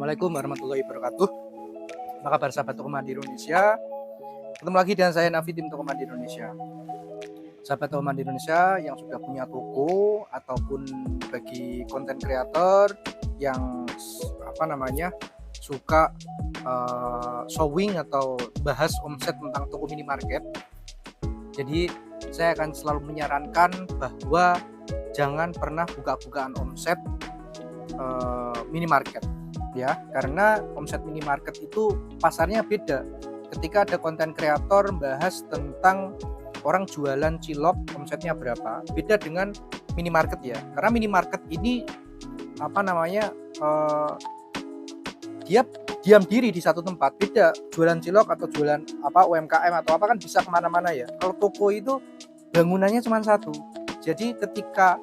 Assalamualaikum warahmatullahi wabarakatuh. Apa kabar sahabat Toko Mandi Indonesia? Ketemu lagi dengan saya Nafi, tim Toko Mandi Indonesia. Sahabat Toko Mandi Indonesia yang sudah punya toko ataupun bagi konten kreator yang suka showing atau bahas omset tentang toko minimarket. Jadi saya akan selalu menyarankan bahwa jangan pernah buka-bukaan omset minimarket ya, karena omset minimarket itu pasarnya beda. Ketika ada konten kreator membahas tentang orang jualan cilok omsetnya berapa, beda dengan minimarket ya, karena minimarket ini dia diam diri di satu tempat. Beda jualan cilok atau jualan UMKM atau apa kan bisa kemana-mana ya. Kalau toko itu bangunannya cuma satu, jadi ketika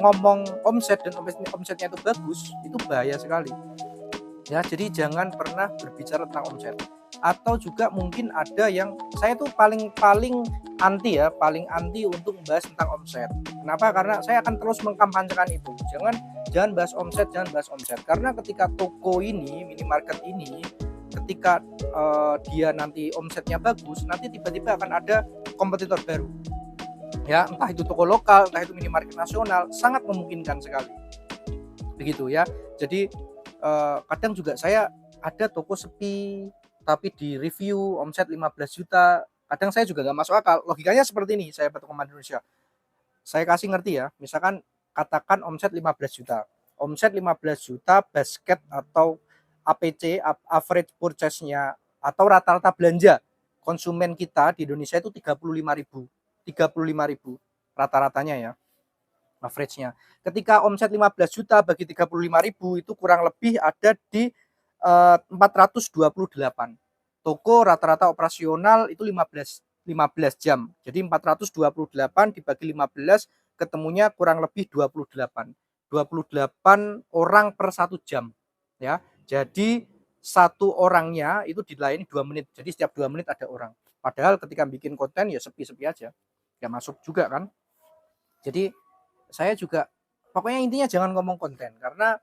ngomong omset dan omsetnya itu bagus, itu bahaya sekali ya. Jadi jangan pernah berbicara tentang omset. Atau juga mungkin ada yang saya tuh paling anti untuk membahas tentang omset. Kenapa? Karena saya akan terus mengkampanyekan itu, jangan bahas omset, karena ketika toko ini, minimarket ini, ketika dia nanti omsetnya bagus, nanti tiba-tiba akan ada kompetitor baru ya, entah itu toko lokal, entah itu minimarket nasional, sangat memungkinkan sekali begitu ya. Jadi kadang juga saya ada toko sepi tapi di review omset 15 juta, kadang saya juga nggak masuk akal. Logikanya seperti ini, saya Toko Mandi Indonesia, saya kasih ngerti ya, misalkan katakan omset 15 juta, basket atau APC, average purchase-nya atau rata-rata belanja konsumen kita di Indonesia itu 35.000 rata-ratanya ya, average-nya. Ketika omset 15 juta bagi 35.000 itu kurang lebih ada di 428. Toko rata-rata operasional itu 15 jam. Jadi 428 dibagi 15 ketemunya kurang lebih 28 orang per 1 jam ya. Jadi satu orangnya itu dilayani 2 menit. Jadi setiap 2 menit ada orang. Padahal ketika bikin konten ya sepi-sepi aja, ya masuk juga kan. Jadi saya juga pokoknya intinya jangan ngomong konten, karena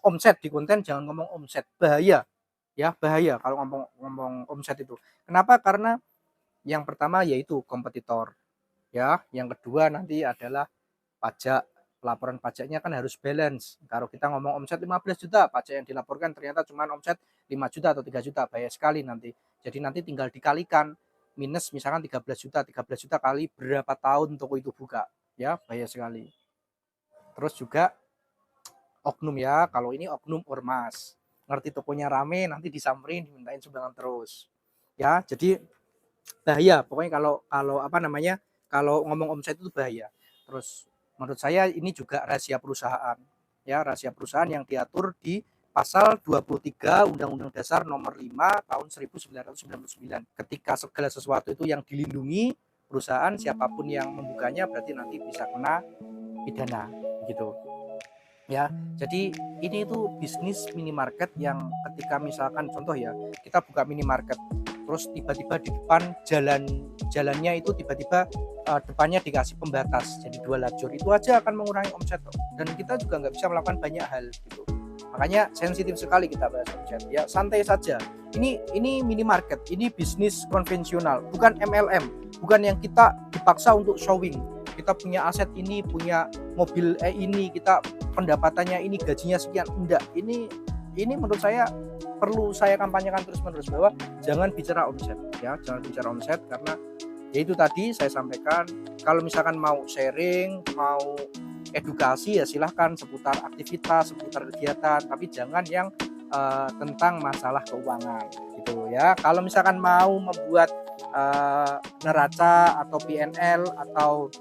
omset di konten, jangan ngomong omset, bahaya ya, bahaya kalau ngomong omset itu. Kenapa? Karena yang pertama yaitu kompetitor ya, yang kedua nanti adalah pajak. Laporan pajaknya kan harus balance. Kalau kita ngomong omset 15 juta, pajak yang dilaporkan ternyata cuma omset 5 juta atau 3 juta, bahaya sekali nanti. Jadi nanti tinggal dikalikan, minus misalkan 13 juta kali berapa tahun toko itu buka ya, bahaya sekali. Terus juga oknum ya, kalau ini oknum ormas, ngerti tokonya rame nanti disamperin, dimintain sumbangan terus ya. Jadi bahaya pokoknya kalau ngomong omset itu bahaya. Terus menurut saya ini juga rahasia perusahaan ya, rahasia perusahaan yang diatur di Pasal 23 Undang-Undang Dasar Nomor 5 Tahun 1999. Ketika segala sesuatu itu yang dilindungi perusahaan, siapapun yang membukanya berarti nanti bisa kena pidana gitu ya. Jadi ini itu bisnis minimarket yang ketika misalkan contoh ya, kita buka minimarket terus tiba-tiba di depan jalannya itu tiba-tiba depannya dikasih pembatas jadi 2 lajur, itu aja akan mengurangi omset dan kita juga nggak bisa melakukan banyak hal gitu. Makanya sensitif sekali kita bahas omset ya, santai saja. Ini minimarket, ini bisnis konvensional, bukan MLM, bukan yang kita dipaksa untuk showing. Kita punya aset ini, punya mobil ini, kita pendapatannya ini, gajinya sekian. Enggak, ini menurut saya perlu saya kampanyekan terus-menerus bahwa jangan bicara omset ya, jangan bicara omset, karena ya itu tadi saya sampaikan, kalau misalkan mau sharing, mau edukasi ya silahkan seputar aktivitas, seputar kegiatan, tapi jangan yang tentang masalah keuangan gitu ya. Kalau misalkan mau membuat neraca atau PNL atau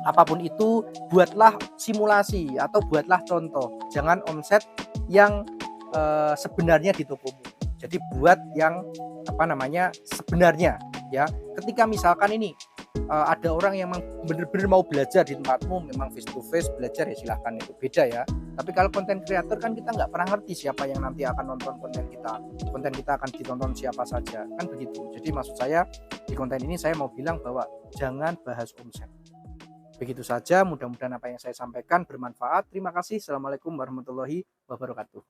apapun itu, buatlah simulasi atau buatlah contoh, jangan omset yang sebenarnya di tokomu. Jadi buat yang sebenarnya ya. Ketika misalkan ini ada orang yang benar-benar mau belajar di tempatmu, memang face to face belajar ya silahkan, itu beda ya. Tapi kalau konten kreator kan kita nggak pernah ngerti siapa yang nanti akan nonton konten kita akan ditonton siapa saja kan begitu. Jadi maksud saya di konten ini saya mau bilang bahwa jangan bahas omset. Begitu saja, mudah-mudahan apa yang saya sampaikan bermanfaat. Terima kasih. Assalamualaikum warahmatullahi wabarakatuh.